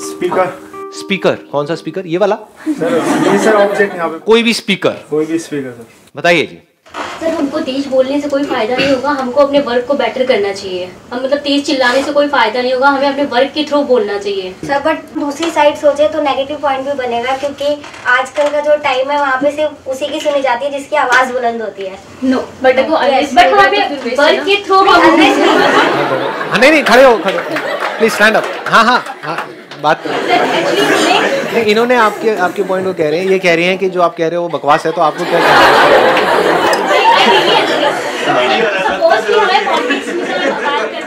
Speaker. Speaker? कौन सा speaker? ये वाला सर? ये सर ऑब्जेक्ट यहाँ पे कोई भी स्पीकर? कोई भी स्पीकर सर। बताइए जी। सर हमको तेज बोलने से कोई फायदा नहीं होगा, हमको अपने वर्क को बेटर करना चाहिए। हम मतलब तेज चिल्लाने से कोई फायदा नहीं होगा, हमें अपने वर्क के थ्रू बोलना चाहिए। सर बट दूसरी साइड सोचे तो नेगेटिव पॉइंट भी बनेगा, क्योंकि आजकल का जो टाइम है वहाँ पे सिर्फ उसी की सुनी जाती है जिसकी आवाज़ बुलंद होती है। नो बट हमें वर्क के थ्रू नहीं, खड़े हो प्लीज, स्टैंड अप। हाँ, बात नहीं, इन्होंने आपके पॉइंट को कह रहे हैं, ये कह रही हैं कि जो आप कह रहे हो वो बकवास है, तो आपको क्या कहना है?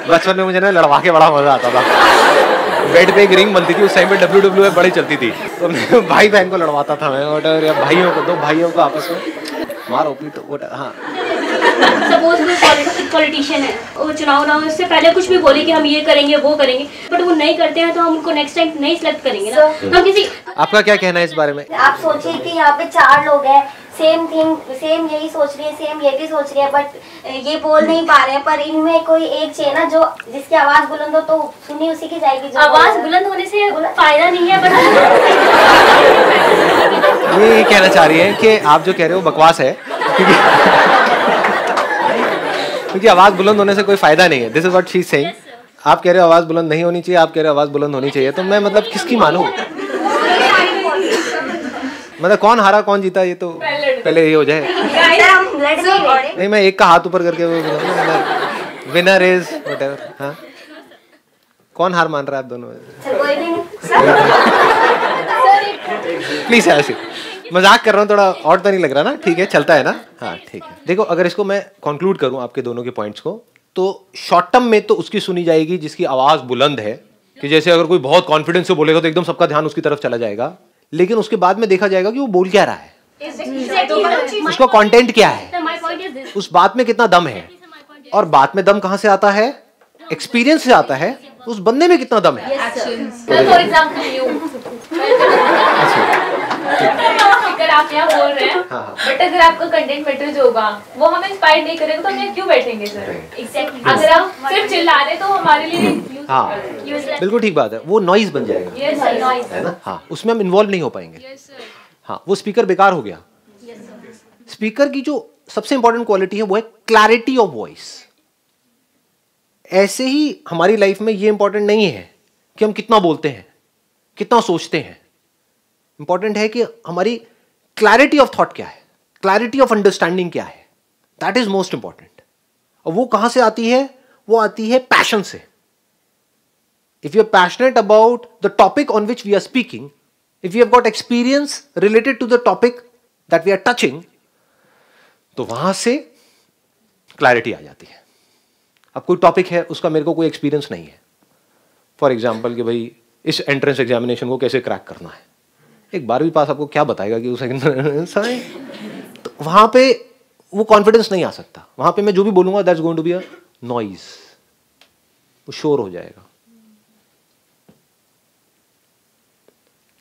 बचपन में मुझे ना लड़वा के बड़ा मजा आता था। बेड पे एक रिंग बनती थी, उस टाइम पे WWE बड़ी चलती थी, तो मैं भाई बहन को लड़वाता था मैं, और भाइयों को, दो भाइयों को आपस में मारो पीटो। हाँ, सपोज कोई पॉलिटिशियन है, वो चुनाव से पहले कुछ भी बोले कि हम ये करेंगे वो करेंगे, बट वो नहीं करते हैं, तो हम उनको नेक्स्ट टाइम नहीं सिलेक्ट करेंगे ना। हम किसी आपका क्या कहना है इस बारे में? आप सोचिए कि यहाँ पे 4 लोग हैं, सेम थिंग, सेम यही सोच रही है, सेम ये भी सोच रही है, बट ये बोल नहीं पा रहे हैं, पर इनमें कोई एक चाहिए ना जो जिसकी आवाज बुलंद हो, तो सुनी उसी की जाएगी। जो आवाज बुलंद होने से फायदा नहीं है, बट ये कहना चाह रही है कि आप जो कह रहे हो बकवास है, क्योंकि आवाज बुलंद होने से कोई फायदा नहीं है। This is what she is saying. आप कह रहे हो आवाज बुलंद नहीं होनी चाहिए, आप कह रहे हो आवाज बुलंद होनी चाहिए, तो मैं मतलब किसकी मानूं? मतलब कौन हारा कौन जीता, ये तो पहले ये हो जाए। नहीं, मैं एक का हाथ ऊपर करके विनर इज व्हाटएवर। हाँ, कौन हार मान रहा है आप दोनों? प्लीज ऐसे मजाक कर रहा हूँ, थोड़ा और तो नहीं लग रहा ना? ठीक है, चलता है ना? हाँ ठीक है। देखो, अगर इसको मैं कंक्लूड करूँ आपके दोनों के पॉइंट्स को, तो शॉर्ट टर्म में तो उसकी सुनी जाएगी जिसकी आवाज बुलंद है, कि जैसे अगर कोई बहुत कॉन्फिडेंस से बोलेगा तो एकदम सबका ध्यान उसकी तरफ चला जाएगा, लेकिन उसके बाद में देखा जाएगा कि वो बोल क्या रहा है, उसका कंटेंट क्या है, उस बात में कितना दम है। और बात में दम कहाँ से आता है? एक्सपीरियंस से आता है। उस बंदे में कितना दम है। फॉर एग्जांपल अगर आप यहाँ बोल रहे हैं, बट अगर आपका कंटेंट मैटर जो होगा वो हमें इंस्पायर नहीं करेगा, तो हम यहाँ क्यों बैठेंगे सर? एग्जैक्टली। अगर आप सिर्फ चिल्ला रहे तो हमारे लिए हाँ, बिल्कुल ठीक बात है, वो नॉइज बन जाएगा, है ना? हाँ, उसमें हम इन्वॉल्व नहीं हो पाएंगे। हाँ, वो स्पीकर बेकार हो गया। स्पीकर की जो सबसे इंपॉर्टेंट क्वालिटी है वो है क्लैरिटी ऑफ वॉइस। ऐसे ही हमारी लाइफ में ये इंपॉर्टेंट नहीं है कि हम कितना बोलते हैं, कितना सोचते हैं। इंपॉर्टेंट है कि हमारी क्लैरिटी ऑफ थॉट क्या है, क्लैरिटी ऑफ अंडरस्टैंडिंग क्या है। That is most important. और वो कहां से आती है? वो आती है पैशन से। If you are passionate about the topic on which we are speaking, if you have got experience related to the topic that we are touching, तो वहां से क्लैरिटी आ जाती है। अब कोई टॉपिक है, उसका मेरे को कोई एक्सपीरियंस नहीं है, फॉर एग्जाम्पल कि भाई इस एंट्रेंस एग्जामिनेशन को कैसे क्रैक करना है, एक 12वीं पास आपको क्या बताएगा कि उसे तो वहां पे वो कॉन्फिडेंस नहीं आ सकता। वहां पे मैं जो भी बोलूंगा that's going to be a noise, वो शोर हो जाएगा।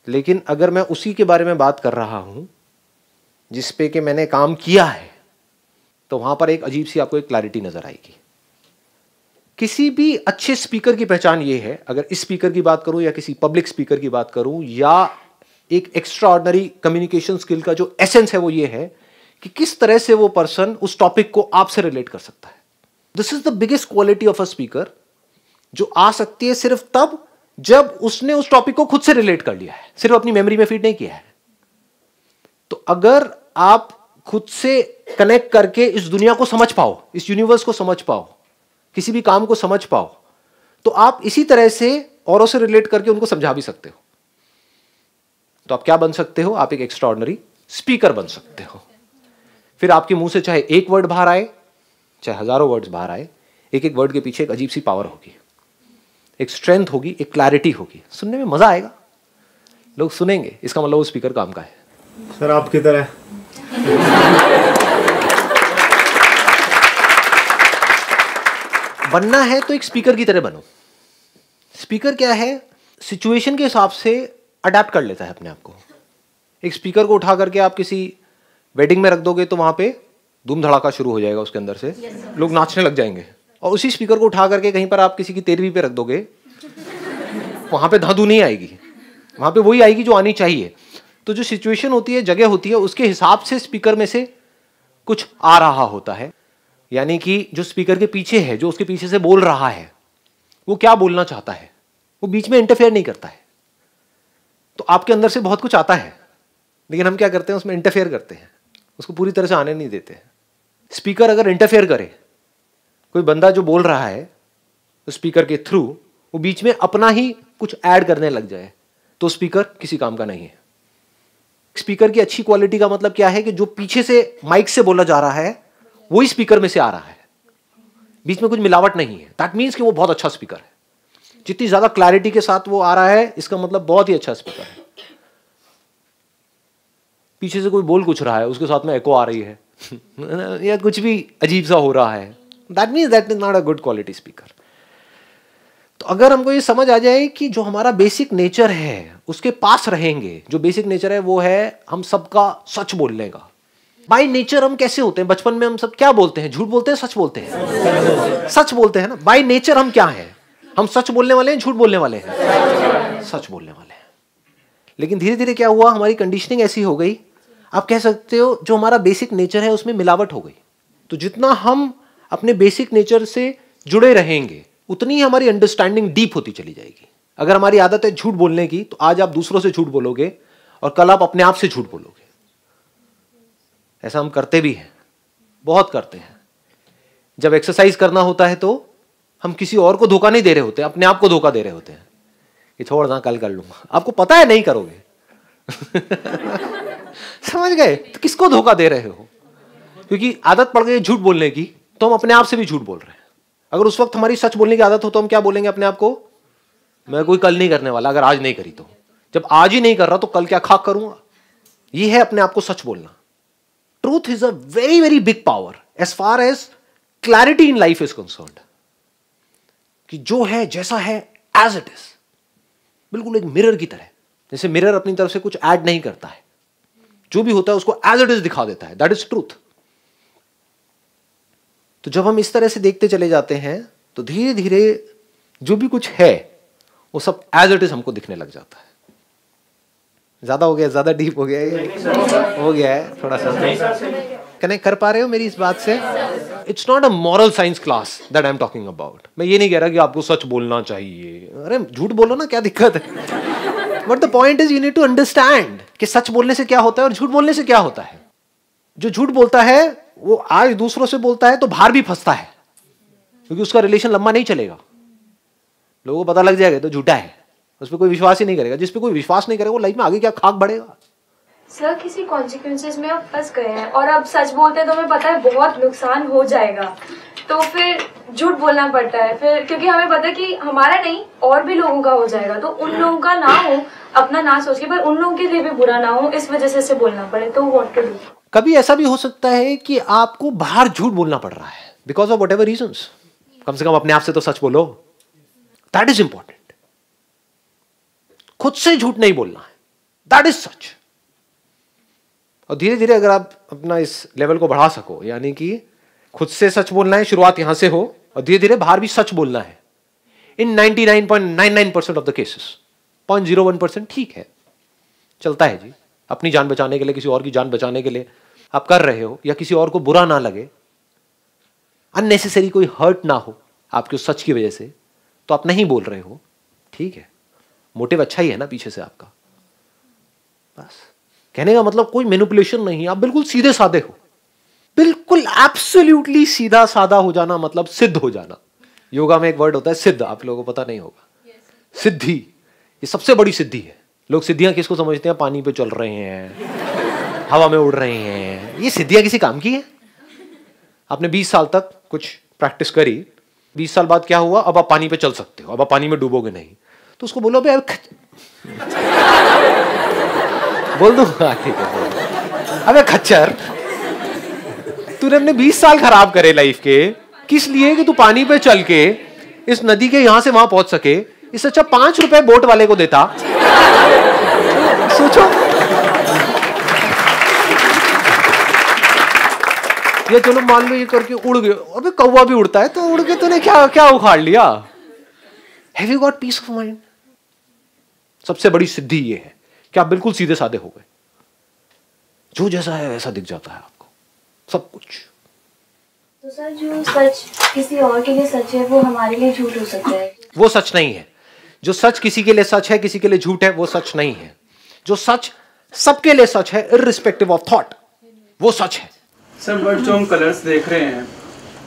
लेकिन अगर मैं उसी के बारे में बात कर रहा हूं जिस पे कि मैंने काम किया है, तो वहां पर एक अजीब सी आपको एक क्लैरिटी नजर आएगी। किसी भी अच्छे स्पीकर की पहचान ये है, अगर इस स्पीकर की बात करूं या किसी पब्लिक स्पीकर की बात करूं, या एक एक्स्ट्रा ऑर्डिनरी कम्युनिकेशन स्किल का जो एसेंस है वो ये है कि किस तरह से वो पर्सन उस टॉपिक को आपसे रिलेट कर सकता है। This is the biggest quality of a speaker, जो आ सकती है सिर्फ तब जब उसने उस टॉपिक को खुद से रिलेट कर लिया है, सिर्फ अपनी मेमोरी में फीड नहीं किया है। तो अगर आप खुद से कनेक्ट करके इस दुनिया को समझ पाओ, इस यूनिवर्स को समझ पाओ, किसी भी काम को समझ पाओ, तो आप इसी तरह से औरों से रिलेट करके उनको समझा भी सकते हो। तो आप क्या बन सकते हो? आप एक एक्स्ट्रा ऑर्डिनरी स्पीकर बन सकते हो। फिर आपके मुंह से चाहे एक वर्ड बाहर आए, चाहे हजारों वर्ड्स बाहर आए, एक एक वर्ड के पीछे एक अजीब सी पावर होगी, एक स्ट्रेंथ होगी, एक क्लैरिटी होगी। सुनने में मजा आएगा, लोग सुनेंगे, इसका मतलब वो स्पीकर काम का है। सर आपकी तरह बनना है तो एक स्पीकर की तरह बनो। स्पीकर क्या है? सिचुएशन के हिसाब से अडेप्ट कर लेता है अपने आप को। एक स्पीकर को उठा करके आप किसी वेडिंग में रख दोगे तो वहां पे धूम धड़ाका शुरू हो जाएगा, उसके अंदर से लोग नाचने लग जाएंगे। और उसी स्पीकर को उठा करके कहीं पर आप किसी की 13वीं पे रख दोगे, वहां पे धांधू नहीं आएगी, वहां पे वही आएगी जो आनी चाहिए। तो जो सिचुएशन होती है, जगह होती है, उसके हिसाब से स्पीकर में से कुछ आ रहा होता है। यानी कि जो स्पीकर के पीछे है, जो उसके पीछे से बोल रहा है, वो क्या बोलना चाहता है, वो बीच में इंटरफेयर नहीं करता है। तो आपके अंदर से बहुत कुछ आता है, लेकिन हम क्या करते हैं, उसमें इंटरफेयर करते हैं, उसको पूरी तरह से आने नहीं देते हैं। स्पीकर अगर इंटरफेयर करे, कोई बंदा जो बोल रहा है तो स्पीकर के थ्रू वो बीच में अपना ही कुछ ऐड करने लग जाए, तो स्पीकर किसी काम का नहीं है। स्पीकर की अच्छी क्वालिटी का मतलब क्या है कि जो पीछे से माइक से बोला जा रहा है वही स्पीकर में से आ रहा है, बीच में कुछ मिलावट नहीं है। दैट मीन्स कि वो बहुत अच्छा स्पीकर है। जितनी ज्यादा क्लैरिटी के साथ वो आ रहा है, इसका मतलब बहुत ही अच्छा स्पीकर है। पीछे से कोई बोल कुछ रहा है, उसके साथ में एको आ रही है या कुछ भी अजीब सा हो रहा है, that means that is not a good quality speaker. तो अगर हमको ये समझ आ जाए कि जो हमारा बेसिक नेचर है उसके पास रहेंगे, जो बेसिक नेचर है वो है हम सबका सच बोलने का। बाय नेचर हम कैसे होते हैं? बचपन में हम सब क्या बोलते हैं? झूठ बोलते हैं, सच बोलते हैं? सच बोलते हैं ना। बाय नेचर हम क्या हैं? हम सच बोलने वाले हैं, झूठ बोलने वाले हैं? सच बोलने वाले हैं। लेकिन धीरे धीरे क्या हुआ, हमारी कंडीशनिंग ऐसी हो गई, आप कह सकते हो जो हमारा बेसिक नेचर है उसमें मिलावट हो गई। तो जितना हम अपने बेसिक नेचर से जुड़े रहेंगे उतनी ही हमारी अंडरस्टैंडिंग डीप होती चली जाएगी। अगर हमारी आदत है झूठ बोलने की, तो आज आप दूसरों से झूठ बोलोगे और कल आप अपने आप से झूठ बोलोगे। ऐसा हम करते भी हैं, बहुत करते हैं। जब एक्सरसाइज करना होता है तो हम किसी और को धोखा नहीं दे रहे होते, अपने आप को धोखा दे रहे होते हैं कि छोड़ ना, कल कर लूंगा। आपको पता है नहीं करोगे समझ गए? तो किसको धोखा दे रहे हो? क्योंकि आदत पड़ गई झूठ बोलने की, तो हम अपने आप से भी झूठ बोल रहे हैं। अगर उस वक्त हमारी सच बोलने की आदत हो तो हम क्या बोलेंगे अपने आप को? मैं कोई कल नहीं करने वाला, अगर आज नहीं करी तो। जब आज ही नहीं कर रहा तो कल क्या खाक करूंगा? यह है अपने आप को सच बोलना। Truth is a very very big power as far as clarity in life is concerned. कि जो है जैसा है एज इट इज, बिल्कुल एक मिरर की तरह। जैसे मिरर अपनी तरफ से कुछ ऐड नहीं करता है, जो भी होता है उसको एज इट इज दिखा देता है, दैट इज ट्रूथ। तो जब हम इस तरह से देखते चले जाते हैं तो धीरे धीरे जो भी कुछ है वो सब एज इट इज हमको दिखने लग जाता है। ज्यादा हो गया, ज्यादा डीप हो गया, हो गया है थोड़ा सा। कनेक्ट कर पा रहे हो मेरी इस बात से? It's not a moral science class that I am talking about. मैं ये नहीं कह रहा कि आपको सच बोलना चाहिए, अरे झूठ बोलो ना, क्या दिक्कत है? But the point is you need to understand कि सच बोलने से क्या होता है और झूठ बोलने से क्या होता है। जो झूठ बोलता है वो आज दूसरों से बोलता है तो बाहर भी फंसता है, क्योंकि उसका रिलेशन लंबा नहीं चलेगा। लोगों को पता लग जाएगा तो झूठा है, उस पर कोई विश्वास ही नहीं करेगा। जिस पे कोई विश्वास नहीं करेगा वो लाइफ में आगे क्या खाक बढ़ेगा। सर, किसी कॉन्सिक्वेंसेस में अब फंस गए हैं और अब सच बोलते हैं तो हमें पता है बहुत नुकसान हो जाएगा, तो फिर झूठ बोलना पड़ता है फिर, क्योंकि हमें पता है कि हमारा नहीं और भी लोगों का हो जाएगा, तो उन लोगों का ना हो, अपना ना सोच के, पर उन लोगों के लिए भी बुरा ना हो, इस वजह से बोलना पड़े। तो व्हाट टू डू? कभी ऐसा भी हो सकता है कि आपको बाहर झूठ बोलना पड़ रहा है बिकॉज ऑफ व्हाटएवर रीजंस। कम से कम अपने आप से तो सच बोलो, दैट इज इंपॉर्टेंट। खुद से झूठ नहीं बोलना है, दैट इज सच। और धीरे धीरे अगर आप अपना इस लेवल को बढ़ा सको, यानी कि खुद से सच बोलना है, शुरुआत यहां से हो, और धीरे धीरे बाहर भी सच बोलना है। इन 99.99% ऑफ द केसेस 0.01% ठीक है, चलता है जी। अपनी जान बचाने के लिए, किसी और की जान बचाने के लिए आप कर रहे हो, या किसी और को बुरा ना लगे, अननेसेसरी कोई हर्ट ना हो आपके उस सच की वजह से, तो आप नहीं बोल रहे हो, ठीक है। मोटिव अच्छा ही है ना पीछे से आपका। बस कहने का मतलब कोई मैनिपुलेशन नहीं, आप बिल्कुल सीधे साधे हो, बिल्कुल एब्सोल्युटली सीधा साधा हो जाना मतलब सिद्ध हो जाना। योगा में एक वर्ड होता है सिद्ध, आप लोगों को पता नहीं होगा। सिद्धि, ये सबसे बड़ी सिद्धि है। लोग सिद्धियां किसको समझते हैं? पानी पे चल रहे हैं, हवा में उड़ रहे हैं, ये सिद्धियां किसी काम की है? आपने 20 साल तक कुछ प्रैक्टिस करी, 20 साल बाद क्या हुआ? अब आप पानी पे चल सकते हो, अब आप पानी में डूबोगे नहीं। तो उसको बोलो भाई बोल दो, ठीक है। अबे खच्चर, तूने अपने 20 साल खराब करे लाइफ के, किस लिए? कि तू पानी पे चल के इस नदी के यहां से वहां पहुंच सके। इससे अच्छा 5 रुपए बोट वाले को देता। सोचो, ये चलो मान लो ये करके उड़ गए, अबे कौवा भी उड़ता है, तो उड़ के तूने क्या क्या उखाड़ लिया? Have you got peace of mind? सबसे बड़ी सिद्धि ये है कि आप बिल्कुल सीधे साधे हो गए, जो जैसा है वैसा दिख जाता है आपको सब कुछ। तो सर जो सच किसी और के लिए सच है वो हमारे लिए झूठ हो सकता है? वो सच नहीं है। जो सच किसी के लिए सच है, किसी के लिए झूठ है, वो सच नहीं है। जो सच सबके लिए सच है, इररिस्पेक्टिव ऑफ थॉट, वो सच है। सर बट जो हम कलर्स देख रहे हैं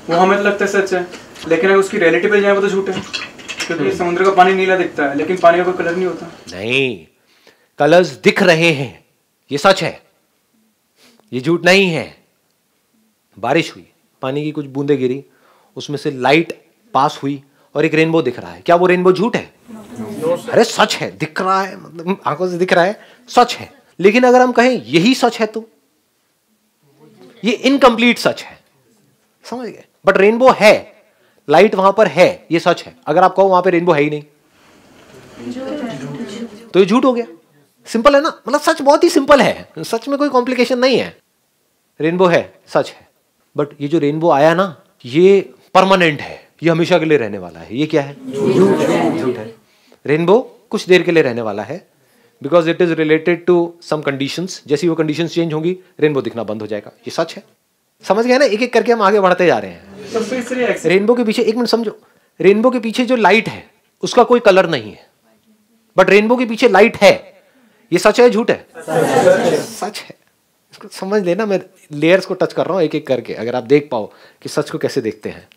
वो हमें तो लगता है सच है, लेकिन अगर उसकी रियलिटी पे जाए वो तो झूठ है, क्योंकि समुद्र का पानी नीला दिखता है लेकिन पानी का कोई कलर नहीं होता। नहीं, कलर्स दिख रहे हैं, ये सच है, ये झूठ नहीं है। बारिश हुई, पानी की कुछ बूंदें गिरी, उसमें से लाइट पास हुई और एक रेनबो दिख रहा है, क्या वो रेनबो झूठ है? अरे सच है, दिख रहा है, मतलब आंखों से दिख रहा है, सच है। लेकिन अगर हम कहें यही सच है तो ये इनकम्प्लीट सच है, समझ गए? बट रेनबो है, लाइट वहां पर है, ये सच है। अगर आप कहो वहां पे रेनबो है ही नहीं तो ये झूठ हो गया। सिंपल है ना, मतलब सच बहुत ही सिंपल है, सच में कोई कॉम्प्लिकेशन नहीं है। रेनबो है, सच है, बट ये जो रेनबो आया ना, ये परमानेंट है, ये हमेशा के लिए रहने वाला है। ये क्या है? झूठ है। रेनबो कुछ देर के लिए रहने वाला है, because it is related to some conditions. जैसी वो कंडीशंस चेंज होंगी, रेनबो दिखना बंद हो जाएगा। ये सच है। समझ गए ना? एक एक करके हम आगे बढ़ते जा रहे हैं। रेनबो के पीछे, एक मिनट समझो, रेनबो के पीछे जो लाइट है उसका कोई कलर नहीं है, बट रेनबो के पीछे लाइट है। ये सच है, झूठ है? सच है। इसको समझ लेना, मैं लेयर्स को टच कर रहा हूं एक एक करके, अगर आप देख पाओ कि सच को कैसे देखते हैं।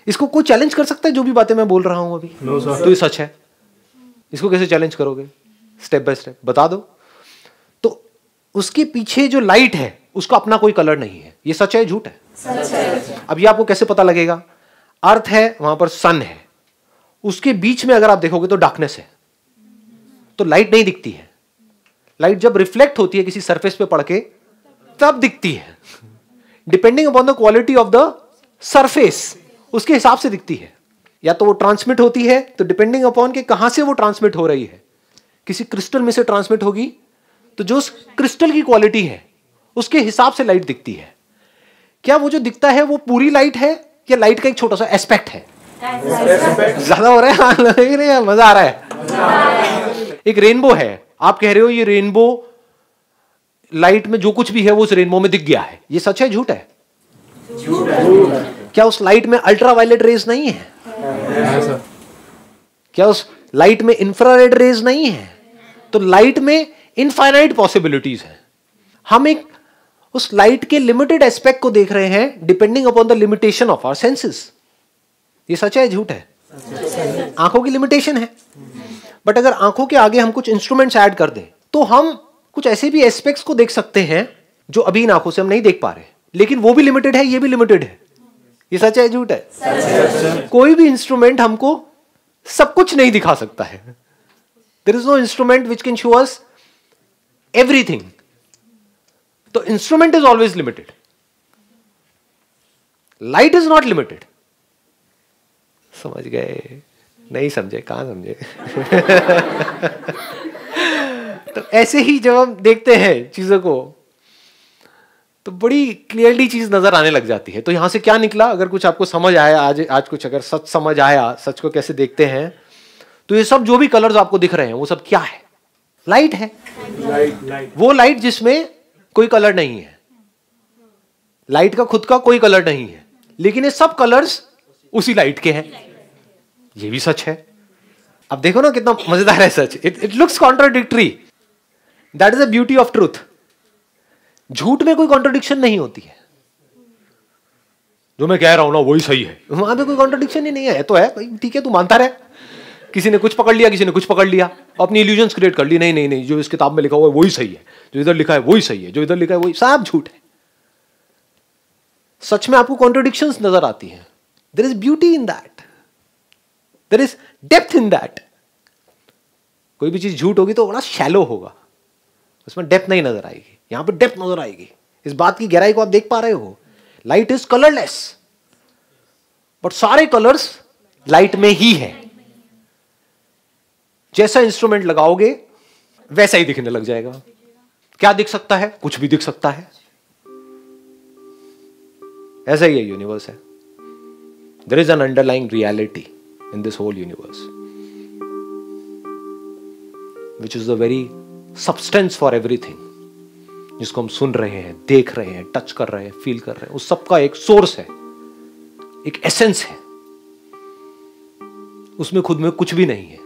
इसको कोई चैलेंज कर सकता है जो भी बातें मैं बोल रहा हूं अभी? तो ये सच है। इसको कैसे चैलेंज करोगे? स्टेप बाय स्टेप बता दो। तो उसके पीछे जो लाइट है उसका अपना कोई कलर नहीं है। ये सच है, झूठ है? सच है। अब ये आपको कैसे पता लगेगा? अर्थ है, वहां पर सन है, उसके बीच में अगर आप देखोगे तो डार्कनेस है, तो लाइट नहीं दिखती है। लाइट जब रिफ्लेक्ट होती है किसी सरफेस पे पड़ के तब दिखती है। Depending upon the quality of the surface, उसके हिसाब से दिखती है। या तो वो ट्रांसमिट होती है, तो डिपेंडिंग अपॉन के कहां से वो ट्रांसमिट हो रही है। किसी क्रिस्टल में से ट्रांसमिट होगी तो जो उस क्रिस्टल की क्वालिटी है उसके हिसाब से लाइट दिखती है। क्या वो जो दिखता है वो पूरी लाइट है या लाइट का एक छोटा सा एस्पेक्ट है? ज्यादा हो रहा है? हाँ, लग रहा है, मजा आ रहा है। एक रेनबो है, आप कह रहे हो ये रेनबो लाइट में जो कुछ भी है वो उस रेनबो में दिख गया है। ये सच है, झूठ है? क्या उस लाइट में अल्ट्रावायलेट रेज नहीं है? क्या उस लाइट में इंफ्रारेड रेज नहीं है? तो लाइट में इनफाइनाइट पॉसिबिलिटीज है। हम एक उस लाइट के लिमिटेड एस्पेक्ट को देख रहे हैं depending upon the limitation of our senses. ये सच है, झूठ है? आंखों की लिमिटेशन है, बट अगर आंखों के आगे हम कुछ इंस्ट्रूमेंट्स ऐड कर दें तो हम कुछ ऐसे भी एस्पेक्ट्स को देख सकते हैं जो अभी इन आंखों से हम नहीं देख पा रहे, लेकिन वो भी लिमिटेड है, ये भी लिमिटेड है। ये सच है, झूठ है? कोई भी इंस्ट्रूमेंट हमको सब कुछ नहीं दिखा सकता है। There is no instrument which can show us everything. तो instrument is always limited, light is not limited. समझ गए? नहीं समझे? कहां समझे? तो ऐसे ही जब हम देखते हैं चीजों को तो बड़ी क्लियरली चीज नजर आने लग जाती है। तो यहां से क्या निकला? अगर कुछ आपको समझ आया आज कुछ अगर सच समझ आया, सच को कैसे देखते हैं, तो ये सब जो भी कलर्स आपको दिख रहे हैं वो सब क्या है? लाइट है। वो लाइट जिसमें कोई कलर नहीं है, लाइट का खुद का कोई कलर नहीं है, लेकिन ये सब कलर्स उसी लाइट के हैं। ये भी सच है। अब देखो ना कितना मजेदार है सच। It looks contradictory, that is the beauty of truth. झूठ में कोई कॉन्ट्रडिक्शन नहीं होती है। जो मैं कह रहा हूं ना वही सही है, वहां पे कोई कॉन्ट्रडिक्शन ही नहीं है। तो है भाई, ठीक है, तू मानता रहे। किसी ने कुछ पकड़ लिया, किसी ने कुछ पकड़ लिया, अपनी इल्यूजन्स क्रिएट कर ली। नहीं नहीं नहीं, जो इस किताब में लिखा हुआ है वही सही है, जो इधर लिखा है वही सही है, जो इधर लिखा है वही, सब झूठ है। सच में आपको कॉन्ट्रडिक्शंस नजर आती हैं। There is beauty in that, there is depth in that. कोई भी चीज झूठ होगी तो बड़ा शैलो होगा, उसमें डेप्थ नहीं नजर आएगी। यहां पर डेप्थ नजर आएगी। इस बात की गहराई को आप देख पा रहे हो। लाइट इज कलरलेस, बट सारे कलर्स लाइट में ही है। जैसा इंस्ट्रूमेंट लगाओगे वैसा ही दिखने लग जाएगा। क्या दिख सकता है? कुछ भी दिख सकता है। ऐसा ही है यूनिवर्स है। There is an underlying reality in this whole universe. Which is the very substance for everything, जिसको हम सुन रहे हैं, देख रहे हैं, टच कर रहे हैं, फील कर रहे हैं, उस सबका एक सोर्स है, एक एसेंस है। उसमें खुद में कुछ भी नहीं है,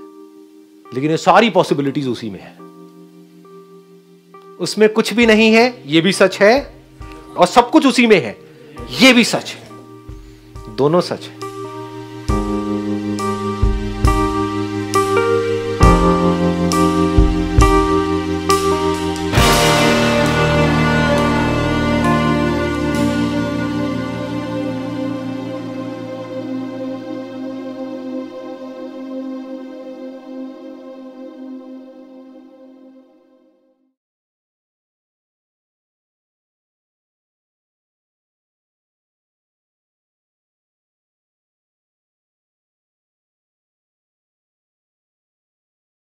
लेकिन ये सारी पॉसिबिलिटीज उसी में है। उसमें कुछ भी नहीं है, ये भी सच है, और सब कुछ उसी में है, ये भी सच है। दोनों सच है।